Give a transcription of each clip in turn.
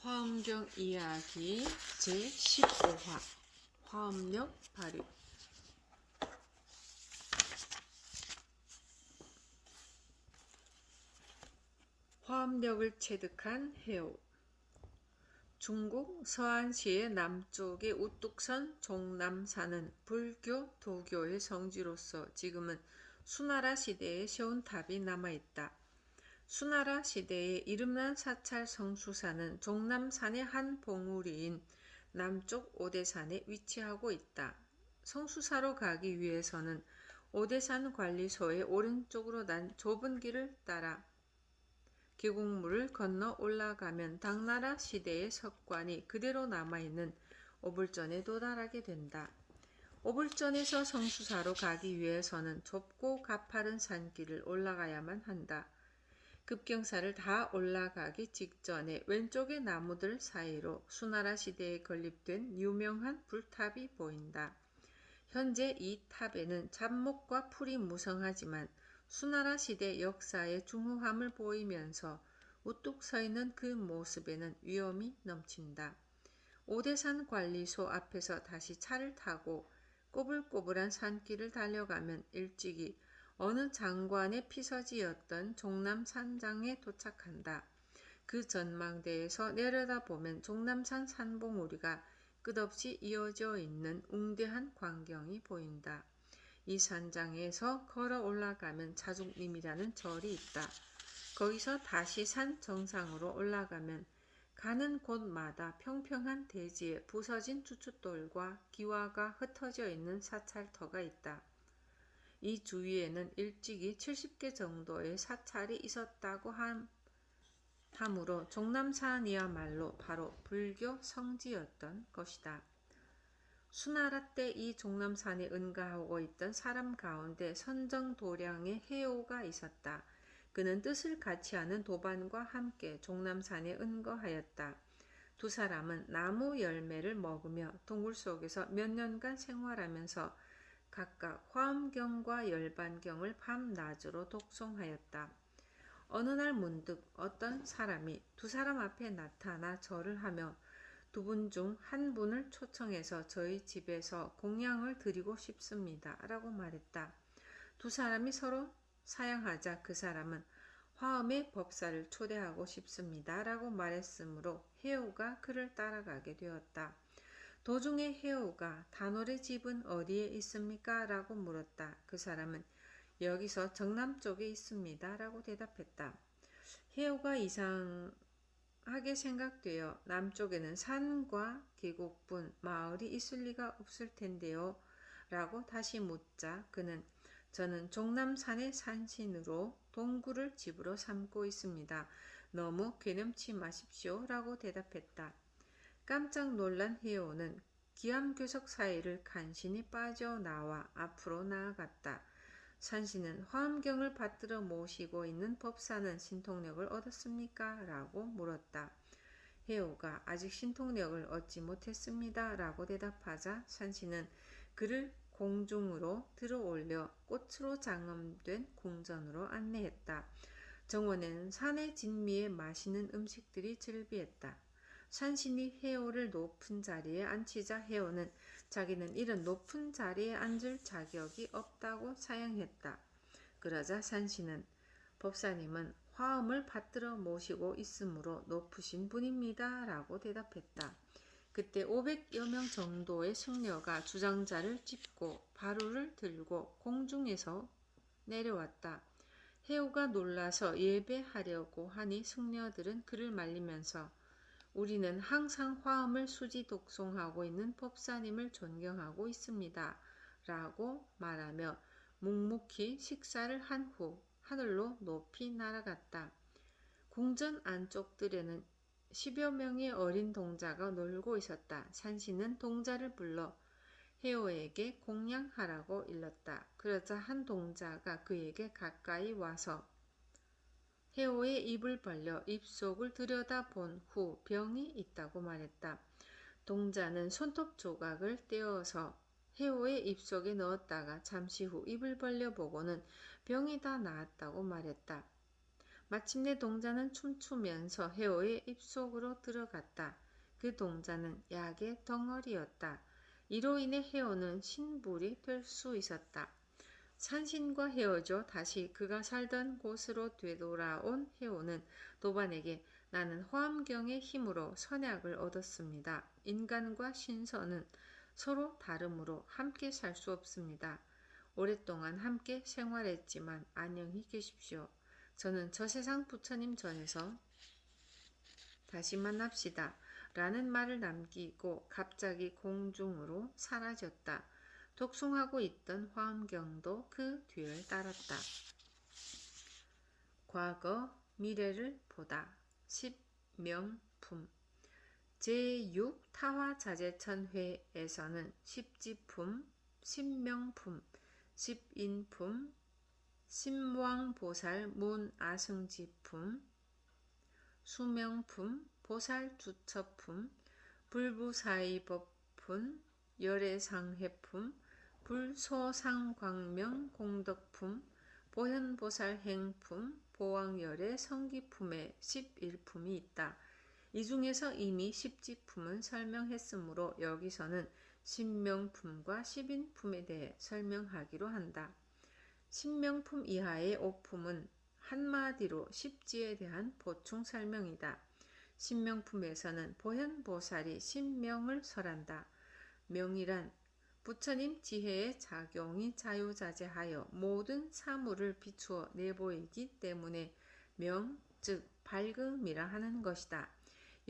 화엄경 이야기 제15화 화엄력 발휘. 화엄력을 체득한 해오. 중국 서안시의 남쪽의 우뚝선 종남산은 불교, 도교의 성지로서 지금은 수나라 시대에 세운 탑이 남아있다. 수나라 시대에 이름난 사찰 성수사는 종남산의 한 봉우리인 남쪽 오대산에 위치하고 있다. 성수사로 가기 위해서는 오대산 관리소의 오른쪽으로 난 좁은 길을 따라 계곡물을 건너 올라가면 당나라 시대의 석관이 그대로 남아있는 오불전에 도달하게 된다. 오불전에서 성수사로 가기 위해서는 좁고 가파른 산길을 올라가야만 한다. 급경사를 다 올라가기 직전에 왼쪽의 나무들 사이로 수나라 시대에 건립된 유명한 불탑이 보인다. 현재 이 탑에는 잡목과 풀이 무성하지만 수나라 시대 역사의 중후함을 보이면서 우뚝 서 있는 그 모습에는 위엄이 넘친다. 오대산 관리소 앞에서 다시 차를 타고 꼬불꼬불한 산길을 달려가면 일찍이 어느 장관의 피서지였던 종남산장에 도착한다. 그 전망대에서 내려다보면 종남산 산봉우리가 끝없이 이어져 있는 웅대한 광경이 보인다. 이 산장에서 걸어 올라가면 자죽림이라는 절이 있다. 거기서 다시 산 정상으로 올라가면 가는 곳마다 평평한 대지에 부서진 주춧돌과 기와가 흩어져 있는 사찰터가 있다. 이 주위에는 일찍이 70개 정도의 사찰이 있었다고 하므로 종남산이야말로 바로 불교 성지였던 것이다. 수나라 때 이 종남산에 은가하고 있던 사람 가운데 선정도량의 해오가 있었다. 그는 뜻을 같이 하는 도반과 함께 종남산에 은거하였다. 두 사람은 나무 열매를 먹으며 동굴 속에서 몇 년간 생활하면서 각각 화엄경과 열반경을 밤낮으로 독송하였다. 어느 날 문득 어떤 사람이 두 사람 앞에 나타나 절을 하며 두 분 중 한 분을 초청해서 저희 집에서 공양을 드리고 싶습니다 라고 말했다. 두 사람이 서로 사양하자 그 사람은 화엄의 법사를 초대하고 싶습니다 라고 말했으므로 해오가 그를 따라가게 되었다. 도중에 해오가 단월의 집은 어디에 있습니까? 라고 물었다. 그 사람은 여기서 정남쪽에 있습니다 라고 대답했다. 해오가 이상하게 생각되어 남쪽에는 산과 계곡뿐 마을이 있을 리가 없을 텐데요 라고 다시 묻자 그는 저는 종남산의 산신으로 동굴을 집으로 삼고 있습니다. 너무 괴념치 마십시오 라고 대답했다. 깜짝 놀란 해오는 기암괴석 사이를 간신히 빠져나와 앞으로 나아갔다. 산신은 화엄경을 받들어 모시고 있는 법사는 신통력을 얻었습니까? 라고 물었다. 해오가 아직 신통력을 얻지 못했습니다. 라고 대답하자 산신은 그를 공중으로 들어올려 꽃으로 장엄된 궁전으로 안내했다. 정원에는 산의 진미에 맛있는 음식들이 즐비했다. 산신이 해오를 높은 자리에 앉히자 해오는 자기는 이런 높은 자리에 앉을 자격이 없다고 사양했다. 그러자 산신은 법사님은 화엄을 받들어 모시고 있으므로 높으신 분입니다 라고 대답했다. 그때 500여 명 정도의 승려가 주장자를 짚고 바루를 들고 공중에서 내려왔다. 해오가 놀라서 예배하려고 하니 승려들은 그를 말리면서 우리는 항상 화엄을 수지 독송하고 있는 법사님을 존경하고 있습니다 라고 말하며 묵묵히 식사를 한 후 하늘로 높이 날아갔다. 궁전 안쪽들에는 10여 명의 어린 동자가 놀고 있었다. 산신은 동자를 불러 해오에게 공양하라고 일렀다. 그러자 한 동자가 그에게 가까이 와서 해오의 입을 벌려 입속을 들여다본 후 병이 있다고 말했다. 동자는 손톱 조각을 떼어서 해오의 입속에 넣었다가 잠시 후 입을 벌려보고는 병이 다 나았다고 말했다. 마침내 동자는 춤추면서 해오의 입속으로 들어갔다. 그 동자는 약의 덩어리였다. 이로 인해 해오는 신불이 될 수 있었다. 산신과 헤어져 다시 그가 살던 곳으로 되돌아온 해오는 도반에게 나는 화엄경의 힘으로 선약을 얻었습니다. 인간과 신선은 서로 다르므로 함께 살 수 없습니다. 오랫동안 함께 생활했지만 안녕히 계십시오. 저는 저 세상 부처님 전에서 다시 만납시다. 라는 말을 남기고 갑자기 공중으로 사라졌다. 독송하고 있던 화엄경도 그 뒤를 따랐다. 과거, 미래를 보다. 10명품 제6 타화자재천회에서는 10지품, 10명품, 10인품, 신왕보살 문아승지품, 수명품, 보살주처품, 불부사의법품, 열애상회품, 불소상광명 공덕품, 보현보살행품, 보왕열애 성기품의 11품이 있다. 이 중에서 이미 10지품은 설명했으므로 여기서는 10명품과 10인품에 대해 설명하기로 한다. 10명품 이하의 5품은 한마디로 10지에 대한 보충 설명이다. 10명품에서는 보현보살이 10명을 설한다. 명이란 부처님 지혜의 작용이 자유자재하여 모든 사물을 비추어 내보이기 때문에 명, 즉 밝음이라 하는 것이다.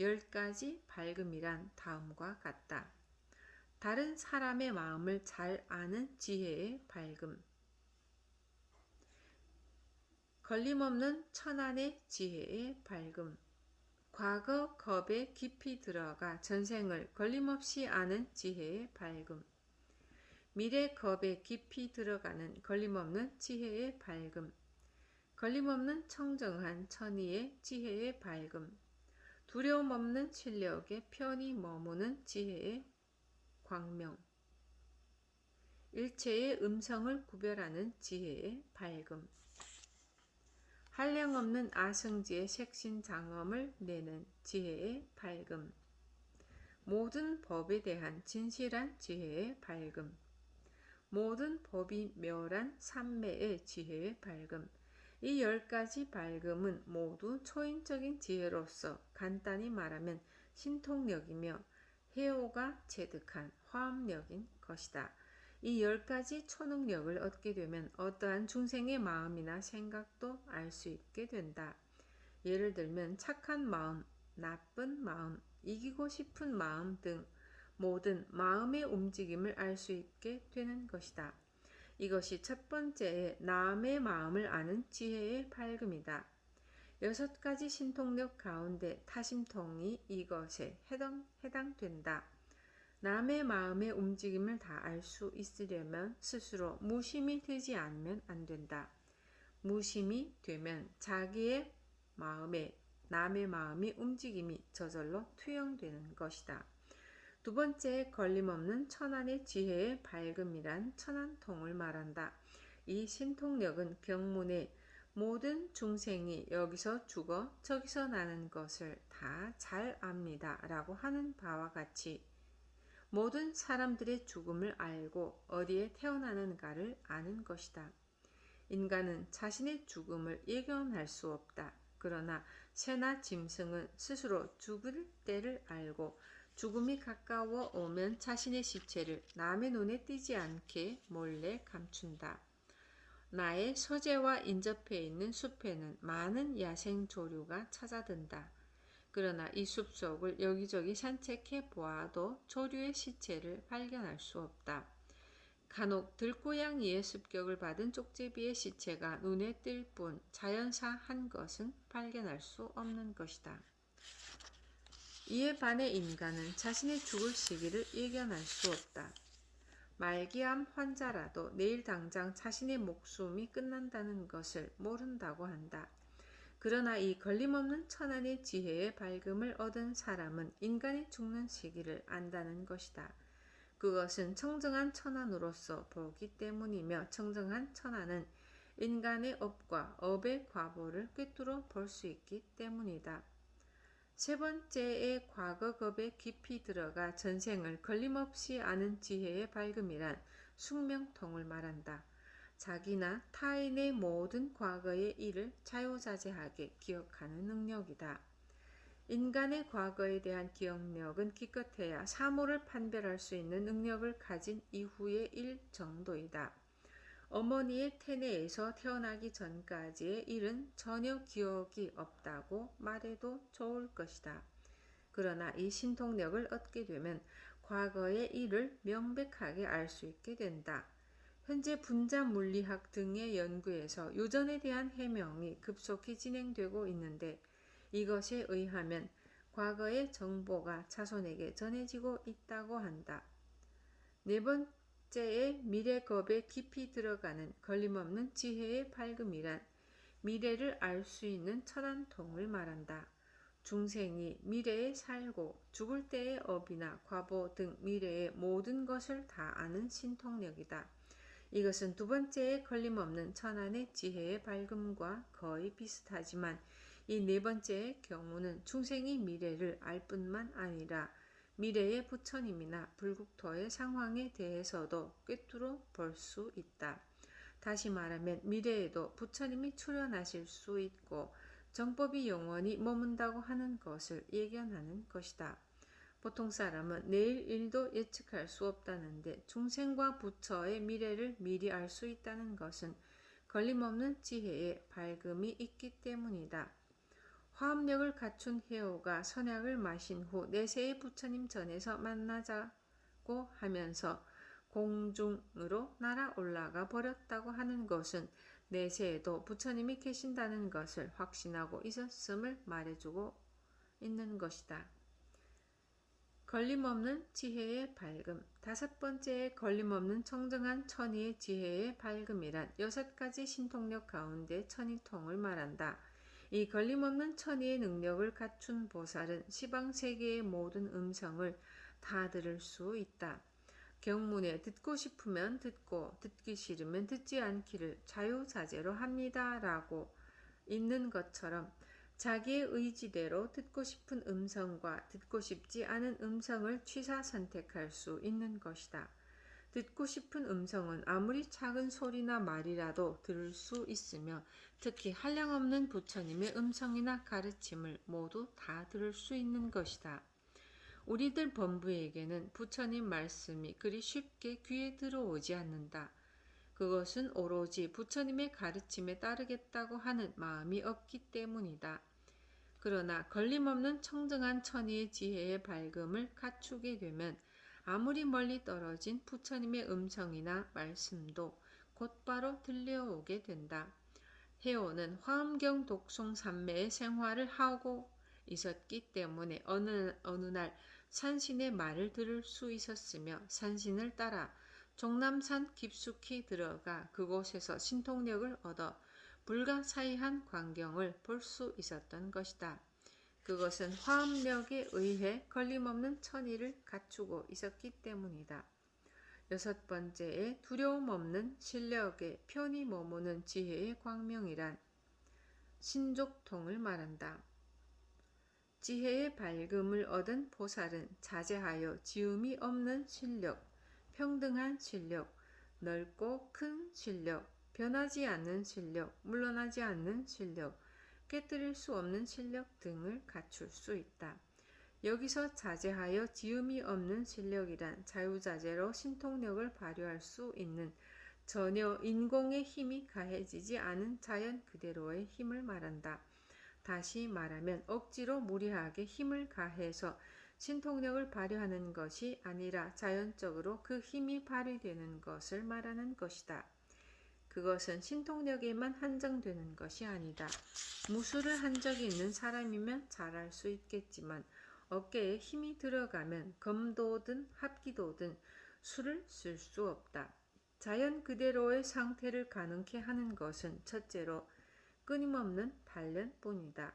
10가지 밝음이란 다음과 같다. 다른 사람의 마음을 잘 아는 지혜의 밝음, 걸림없는 천안의 지혜의 밝음, 과거 겁에 깊이 들어가 전생을 걸림없이 아는 지혜의 밝음, 미래 겁에 깊이 들어가는 걸림없는 지혜의 밝음, 걸림없는 청정한 천의의 지혜의 밝음, 두려움 없는 실력에 편히 머무는 지혜의 광명, 일체의 음성을 구별하는 지혜의 밝음, 한량없는 아승지의 색신장엄을 내는 지혜의 밝음, 모든 법에 대한 진실한 지혜의 밝음, 모든 법이 멸한 삼매의 지혜의 밝음. 이 10가지 밝음은 모두 초인적인 지혜로서 간단히 말하면 신통력이며 해오가 체득한 화엄력인 것이다. 이 10가지 초능력을 얻게 되면 어떠한 중생의 마음이나 생각도 알 수 있게 된다. 예를 들면 착한 마음, 나쁜 마음, 이기고 싶은 마음 등 모든 마음의 움직임을 알 수 있게 되는 것이다. 이것이 첫 번째의 남의 마음을 아는 지혜의 밝음이다. 6가지 신통력 가운데 타심통이 이것에 해당된다. 남의 마음의 움직임을 다 알 수 있으려면 스스로 무심이 되지 않으면 안 된다. 무심이 되면 자기의 마음에 남의 마음의 움직임이 저절로 투영되는 것이다. 두 번째, 걸림없는 천안의 지혜의 밝음이란 천안통을 말한다. 이 신통력은 경문에 모든 중생이 여기서 죽어 저기서 나는 것을 다 잘 압니다 라고 하는 바와 같이 모든 사람들의 죽음을 알고 어디에 태어나는가를 아는 것이다. 인간은 자신의 죽음을 예견할 수 없다. 그러나 새나 짐승은 스스로 죽을 때를 알고 죽음이 가까워 오면 자신의 시체를 남의 눈에 띄지 않게 몰래 감춘다. 나의 서재와 인접해 있는 숲에는 많은 야생조류가 찾아든다. 그러나 이 숲속을 여기저기 산책해 보아도 조류의 시체를 발견할 수 없다. 간혹 들고양이의 습격을 받은 쪽제비의 시체가 눈에 띌 뿐 자연사 한 것은 발견할 수 없는 것이다. 이에 반해 인간은 자신의 죽을 시기를 예견할 수 없다. 말기암 환자라도 내일 당장 자신의 목숨이 끝난다는 것을 모른다고 한다. 그러나 이 걸림없는 천안의 지혜의 밝음을 얻은 사람은 인간이 죽는 시기를 안다는 것이다. 그것은 청정한 천안으로서 보기 때문이며 청정한 천안은 인간의 업과 업의 과보를 꿰뚫어 볼 수 있기 때문이다. 세 번째의 과거급에 깊이 들어가 전생을 걸림없이 아는 지혜의 발금이란 숙명통을 말한다. 자기나 타인의 모든 과거의 일을 자유자재하게 기억하는 능력이다. 인간의 과거에 대한 기억력은 기껏해야 사물을 판별할 수 있는 능력을 가진 이후의 일 정도이다. 어머니의 태내에서 태어나기 전까지의 일은 전혀 기억이 없다고 말해도 좋을 것이다. 그러나 이 신통력을 얻게 되면 과거의 일을 명백하게 알 수 있게 된다. 현재 분자 물리학 등의 연구에서 유전에 대한 해명이 급속히 진행되고 있는데 이것에 의하면 과거의 정보가 자손에게 전해지고 있다고 한다. 네 번째의 미래겁에 깊이 들어가는 걸림없는 지혜의 발금이란 미래를 알 수 있는 천안통을 말한다. 중생이 미래에 살고 죽을 때의 업이나 과보 등 미래의 모든 것을 다 아는 신통력이다. 이것은 두 번째의 걸림없는 천안의 지혜의 발금과 거의 비슷하지만 이 네 번째의 경우는 중생이 미래를 알 뿐만 아니라 미래의 부처님이나 불국토의 상황에 대해서도 꿰뚫어 볼 수 있다. 다시 말하면 미래에도 부처님이 출현하실 수 있고 정법이 영원히 머문다고 하는 것을 예견하는 것이다. 보통 사람은 내일 일도 예측할 수 없다는데 중생과 부처의 미래를 미리 알 수 있다는 것은 걸림없는 지혜의 발금이 있기 때문이다. 화합력을 갖춘 해오가 선약을 마신 후 내세의 부처님 전에서 만나자고 하면서 공중으로 날아 올라가 버렸다고 하는 것은 내세에도 부처님이 계신다는 것을 확신하고 있었음을 말해주고 있는 것이다. 걸림없는 지혜의 발금. 다섯 번째의 걸림없는 청정한 천의의 지혜의 발금이란 6가지 신통력 가운데 천의통을 말한다. 이 걸림없는 천의의 능력을 갖춘 보살은 시방세계의 모든 음성을 다 들을 수 있다. 경문에 듣고 싶으면 듣고 듣기 싫으면 듣지 않기를 자유자재로 합니다 라고 있는 것처럼 자기의 의지대로 듣고 싶은 음성과 듣고 싶지 않은 음성을 취사 선택할 수 있는 것이다. 듣고 싶은 음성은 아무리 작은 소리나 말이라도 들을 수 있으며 특히 한량없는 부처님의 음성이나 가르침을 모두 다 들을 수 있는 것이다. 우리들 범부에게는 부처님 말씀이 그리 쉽게 귀에 들어오지 않는다. 그것은 오로지 부처님의 가르침에 따르겠다고 하는 마음이 없기 때문이다. 그러나 걸림없는 청정한 천의의 지혜의 발금을 갖추게 되면 아무리 멀리 떨어진 부처님의 음성이나 말씀도 곧바로 들려오게 된다. 해오는 화엄경 독송 삼매의 생활을 하고 있었기 때문에 어느 날 산신의 말을 들을 수 있었으며 산신을 따라 종남산 깊숙이 들어가 그곳에서 신통력을 얻어 불가사의한 광경을 볼 수 있었던 것이다. 그것은 화엄력에 의해 걸림없는 천의를 갖추고 있었기 때문이다. 여섯 번째에 두려움 없는 실력에 편히 머무는 지혜의 광명이란 신족통을 말한다. 지혜의 발금을 얻은 보살은 자제하여 지음이 없는 실력, 평등한 실력, 넓고 큰 실력, 변하지 않는 실력, 물러나지 않는 실력, 깨뜨릴 수 없는 실력 등을 갖출 수 있다. 여기서 자제하여 지음이 없는 실력이란 자유자재로 신통력을 발휘할 수 있는 전혀 인공의 힘이 가해지지 않은 자연 그대로의 힘을 말한다. 다시 말하면 억지로 무리하게 힘을 가해서 신통력을 발휘하는 것이 아니라 자연적으로 그 힘이 발휘되는 것을 말하는 것이다. 그것은 신통력에만 한정되는 것이 아니다. 무술을 한 적이 있는 사람이면 잘할 수 있겠지만 어깨에 힘이 들어가면 검도든 합기도든 수를 쓸 수 없다. 자연 그대로의 상태를 가능케 하는 것은 첫째로 끊임없는 단련뿐이다.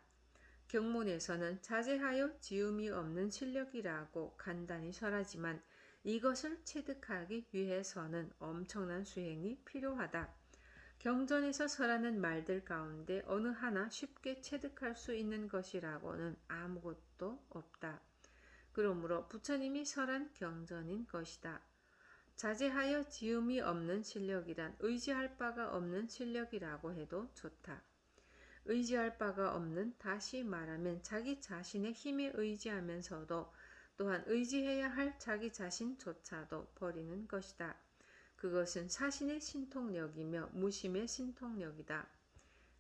경문에서는 자제하여 지음이 없는 실력이라고 간단히 설하지만 이것을 체득하기 위해서는 엄청난 수행이 필요하다. 경전에서 설하는 말들 가운데 어느 하나 쉽게 체득할 수 있는 것이라고는 아무것도 없다. 그러므로 부처님이 설한 경전인 것이다. 자제하여 지음이 없는 실력이란 의지할 바가 없는 실력이라고 해도 좋다. 의지할 바가 없는, 다시 말하면 자기 자신의 힘에 의지하면서도 또한 의지해야 할 자기 자신조차도 버리는 것이다. 그것은 사신의 신통력이며 무심의 신통력이다.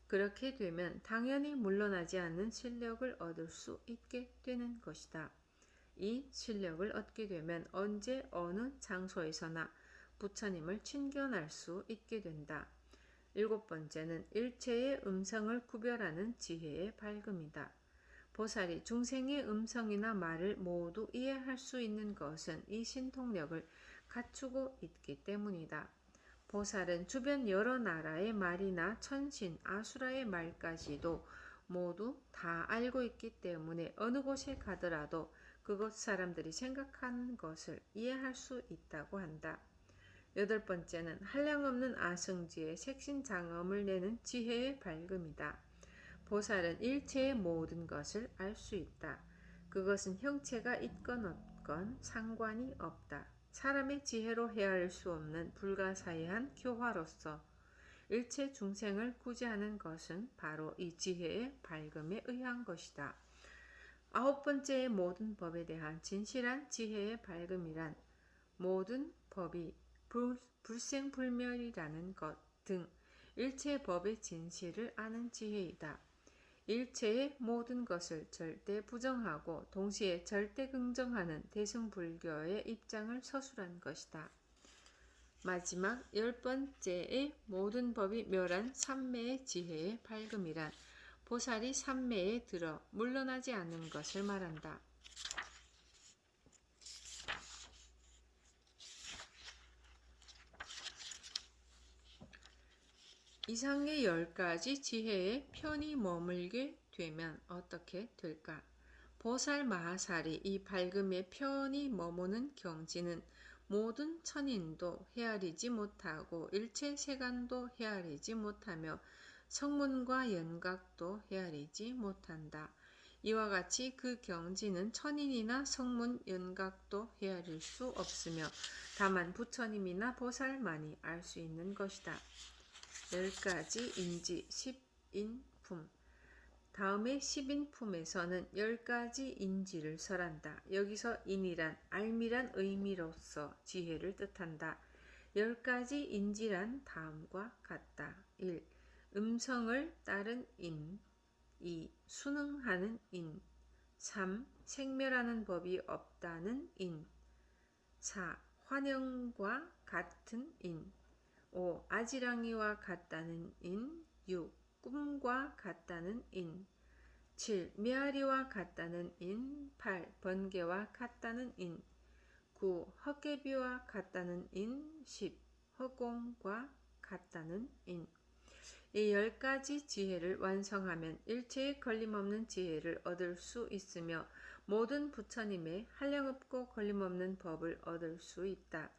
그렇게 되면 당연히 물러나지 않는 실력을 얻을 수 있게 되는 것이다. 이 실력을 얻게 되면 언제 어느 장소에서나 부처님을 친견할 수 있게 된다. 7번째는 일체의 음성을 구별하는 지혜의 밝음이다. 보살이 중생의 음성이나 말을 모두 이해할 수 있는 것은 이 신통력을 갖추고 있기 때문이다. 보살은 주변 여러 나라의 말이나 천신, 아수라의 말까지도 모두 다 알고 있기 때문에 어느 곳에 가더라도 그곳 사람들이 생각하는 것을 이해할 수 있다고 한다. 8번째는 한량없는 아승지의 색신장엄을 내는 지혜의 밝음이다. 보살은 일체의 모든 것을 알 수 있다. 그것은 형체가 있건 없건 상관이 없다. 사람의 지혜로 헤아릴 수 없는 불가사의한 교화로서 일체 중생을 구제하는 것은 바로 이 지혜의 밝음에 의한 것이다. 9번째의 모든 법에 대한 진실한 지혜의 밝음이란 모든 법이 불생불멸이라는 것 등 일체 법의 진실을 아는 지혜이다. 일체의 모든 것을 절대 부정하고 동시에 절대 긍정하는 대승불교의 입장을 서술한 것이다. 마지막 10번째의 모든 법이 멸한 삼매의 지혜의 밝음이란 보살이 삼매에 들어 물러나지 않는 것을 말한다. 이상의 10가지 지혜에 편히 머물게 되면 어떻게 될까? 보살 마하살이 이 밝음에 편히 머무는 경지는 모든 천인도 헤아리지 못하고 일체 세간도 헤아리지 못하며 성문과 연각도 헤아리지 못한다. 이와 같이 그 경지는 천인이나 성문, 연각도 헤아릴 수 없으며 다만 부처님이나 보살만이 알 수 있는 것이다. 10가지 인지 10인품. 다음에 10인품에서는 10가지 인지를 설한다. 여기서 인이란 알미란 의미로서 지혜를 뜻한다. 10가지 인지란 다음과 같다. 1. 음성을 따른 인. 2. 순응하는 인. 3. 생멸하는 법이 없다는 인. 4. 환영과 같은 인. 5. 아지랑이와 같다는 인. 6. 꿈과 같다는 인. 7. 메아리와 같다는 인. 8. 번개와 같다는 인. 9. 헛개비와 같다는 인. 10. 허공과 같다는 인. 이 10가지 지혜를 완성하면 일체의 걸림없는 지혜를 얻을 수 있으며 모든 부처님의 한량없고 걸림없는 법을 얻을 수 있다.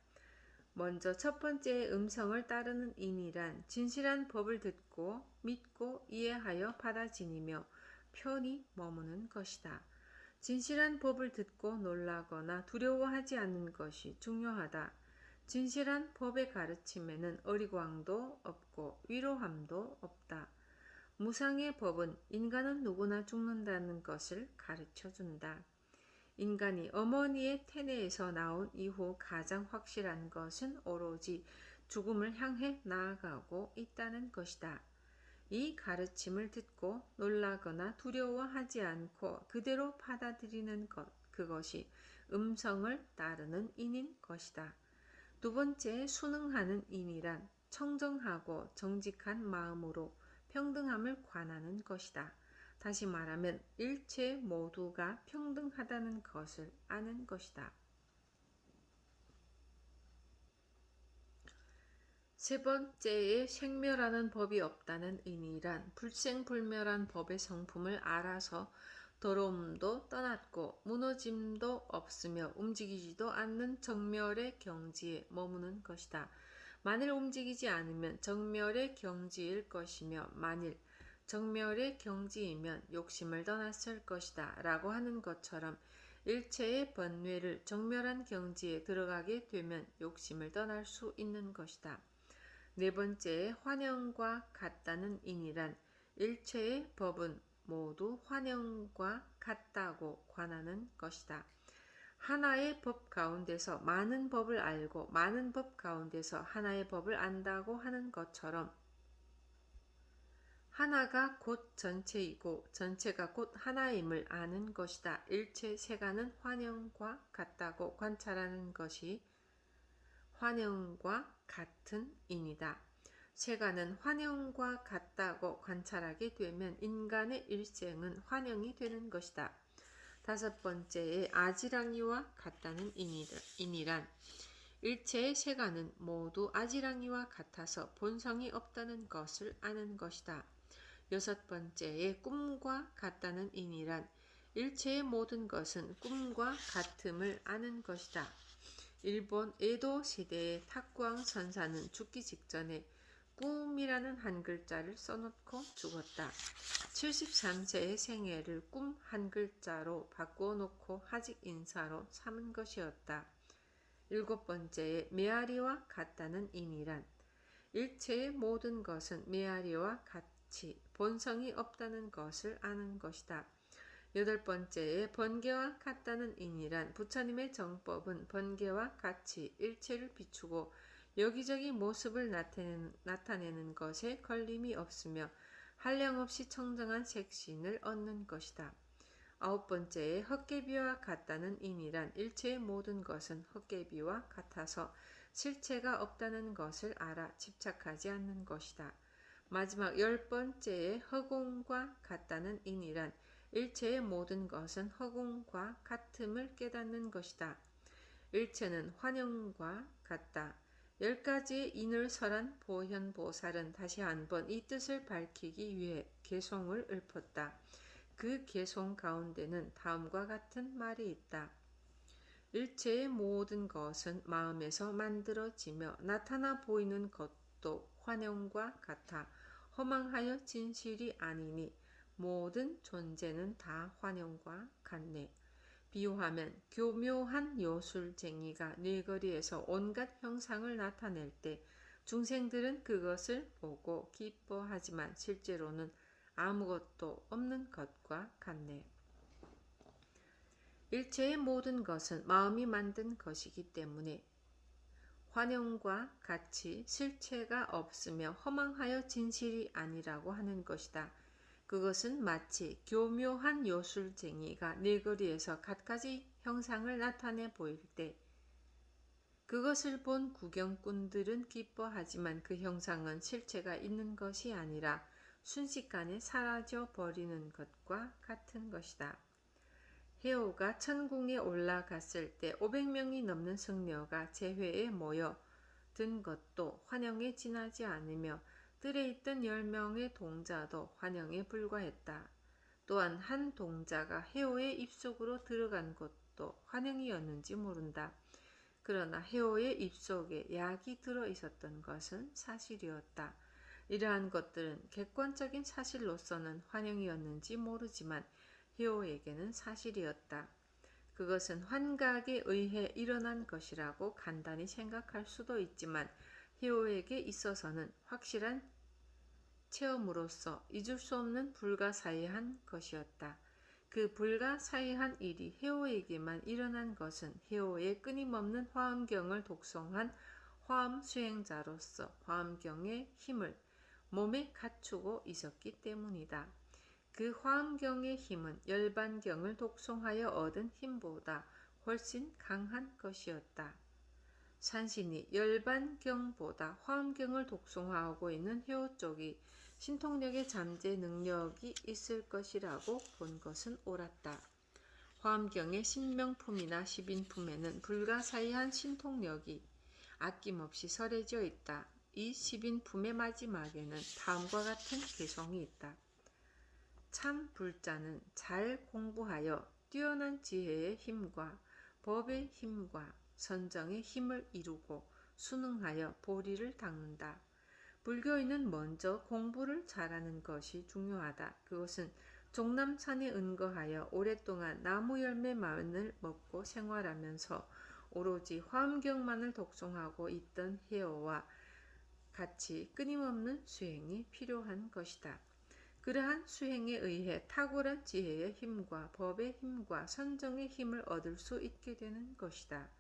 먼저 첫 번째의 음성을 따르는 인이란 진실한 법을 듣고 믿고 이해하여 받아지니며 편히 머무는 것이다. 진실한 법을 듣고 놀라거나 두려워하지 않는 것이 중요하다. 진실한 법의 가르침에는 어리광도 없고 위로함도 없다. 무상의 법은 인간은 누구나 죽는다는 것을 가르쳐준다. 인간이 어머니의 태내에서 나온 이후 가장 확실한 것은 오로지 죽음을 향해 나아가고 있다는 것이다. 이 가르침을 듣고 놀라거나 두려워하지 않고 그대로 받아들이는 것, 그것이 음성을 따르는 인인 것이다. 두 번째, 순응하는 인이란 청정하고 정직한 마음으로 평등함을 관하는 것이다. 다시 말하면 일체 모두가 평등하다는 것을 아는 것이다. 세 번째에 생멸하는 법이 없다는 인이란 불생불멸한 법의 성품을 알아서 더러움도 떠났고 무너짐도 없으며 움직이지도 않는 정멸의 경지에 머무는 것이다. 만일 움직이지 않으면 정멸의 경지일 것이며 만일 정멸의 경지이면 욕심을 떠났을 것이다 라고 하는 것처럼 일체의 번뇌를 정멸한 경지에 들어가게 되면 욕심을 떠날 수 있는 것이다. 네 번째, 환영과 같다는 인이란 일체의 법은 모두 환영과 같다고 관하는 것이다. 하나의 법 가운데서 많은 법을 알고 많은 법 가운데서 하나의 법을 안다고 하는 것처럼 하나가 곧 전체이고 전체가 곧 하나임을 아는 것이다. 일체 세간은 환영과 같다고 관찰하는 것이 환영과 같은 인이다. 세간은 환영과 같다고 관찰하게 되면 인간의 일생은 환영이 되는 것이다. 다섯 번째에 아지랑이와 같다는 인이란 일체의 세간은 모두 아지랑이와 같아서 본성이 없다는 것을 아는 것이다. 여섯 번째에 꿈과 같다는 인이란 일체의 모든 것은 꿈과 같음을 아는 것이다. 일본 에도 시대의 탁구왕 선사는 죽기 직전에 꿈이라는 한 글자를 써놓고 죽었다. 73세의 생애를 꿈 한 글자로 바꾸어놓고 하직 인사로 삼은 것이었다. 일곱 번째에 메아리와 같다는 인이란 일체의 모든 것은 메아리와 같이 본성이 없다는 것을 아는 것이다. 여덟 번째에 번개와 같다는 인이란 부처님의 정법은 번개와 같이 일체를 비추고 여기저기 모습을 나타내는 것에 걸림이 없으며 한량없이 청정한 색신을 얻는 것이다. 아홉 번째에 헛개비와 같다는 인이란 일체의 모든 것은 헛개비와 같아서 실체가 없다는 것을 알아 집착하지 않는 것이다. 마지막 열 번째에 허공과 같다는 인이란 일체의 모든 것은 허공과 같음을 깨닫는 것이다. 일체는 환영과 같다. 10가지의 인을 설한 보현보살은 다시 한번 이 뜻을 밝히기 위해 개송을 읊었다. 그 개송 가운데는 다음과 같은 말이 있다. 일체의 모든 것은 마음에서 만들어지며 나타나 보이는 것도 환영과 같아 허망하여 진실이 아니니 모든 존재는 다 환영과 같네. 비유하면 교묘한 요술쟁이가 뇌거리에서 온갖 형상을 나타낼 때 중생들은 그것을 보고 기뻐하지만 실제로는 아무것도 없는 것과 같네. 일체의 모든 것은 마음이 만든 것이기 때문에 환영과 같이 실체가 없으며 허망하여 진실이 아니라고 하는 것이다. 그것은 마치 교묘한 요술쟁이가 네거리에서 갖가지 형상을 나타내 보일 때 그것을 본 구경꾼들은 기뻐하지만 그 형상은 실체가 있는 것이 아니라 순식간에 사라져 버리는 것과 같은 것이다. 해오가 천궁에 올라갔을 때 500명이 넘는 승려가 제회에 모여 든 것도 환영에 지나지 않으며 뜰에 있던 10명의 동자도 환영에 불과했다. 또한 한 동자가 해오의 입속으로 들어간 것도 환영이었는지 모른다. 그러나 해오의 입속에 약이 들어 있었던 것은 사실이었다. 이러한 것들은 객관적인 사실로서는 환영이었는지 모르지만 해오에게는 사실이었다. 그것은 환각에 의해 일어난 것이라고 간단히 생각할 수도 있지만 해오에게 있어서는 확실한 체험으로서 잊을 수 없는 불가사의한 것이었다. 그 불가사의한 일이 해오에게만 일어난 것은 해오의 끊임없는 화엄경을 독송한 화엄 수행자로서 화엄경의 힘을 몸에 갖추고 있었기 때문이다. 그 화엄경의 힘은 열반경을 독송하여 얻은 힘보다 훨씬 강한 것이었다. 산신이 열반경보다 화엄경을 독송하고 있는 해오 쪽이 신통력의 잠재 능력이 있을 것이라고 본 것은 옳았다. 화엄경의 신명품이나 십인품에는 불가사의한 신통력이 아낌없이 설해져 있다. 이 십인품의 마지막에는 다음과 같은 개송이 있다. 참 불자는 잘 공부하여 뛰어난 지혜의 힘과 법의 힘과 선정의 힘을 이루고 순응하여 보리를 닦는다. 불교인은 먼저 공부를 잘하는 것이 중요하다. 그것은 종남산에 은거하여 오랫동안 나무 열매만을 먹고 생활하면서 오로지 화엄경만을 독송하고 있던 해오와 같이 끊임없는 수행이 필요한 것이다. 그러한 수행에 의해 탁월한 지혜의 힘과 법의 힘과 선정의 힘을 얻을 수 있게 되는 것이다.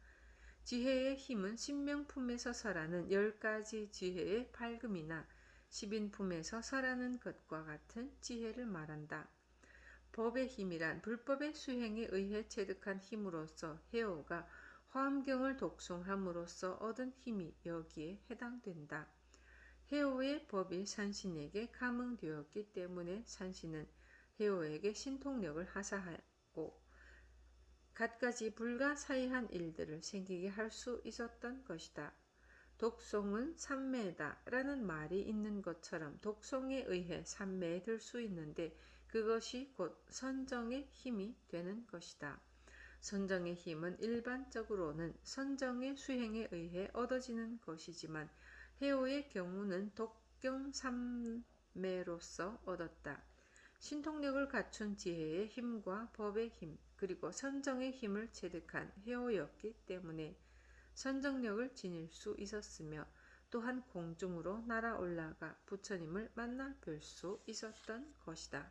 지혜의 힘은 신명품에서 설하는 10가지 지혜의 밝음이나 십인품에서 설하는 것과 같은 지혜를 말한다. 법의 힘이란 불법의 수행에 의해 체득한 힘으로서 해오가 화엄경을 독송함으로써 얻은 힘이 여기에 해당된다. 해오의 법이 산신에게 감응되었기 때문에 산신은 해오에게 신통력을 하사하고 갖가지 불가사의한 일들을 생기게 할 수 있었던 것이다. 독송은 삼매다 라는 말이 있는 것처럼 독송에 의해 삼매에 들 수 있는데 그것이 곧 선정의 힘이 되는 것이다. 선정의 힘은 일반적으로는 선정의 수행에 의해 얻어지는 것이지만 해오의 경우는 독경삼매로서 얻었다. 신통력을 갖춘 지혜의 힘과 법의 힘 그리고 선정의 힘을 체득한 해오였기 때문에 선정력을 지닐 수 있었으며 또한 공중으로 날아 올라가 부처님을 만나 뵐 수 있었던 것이다.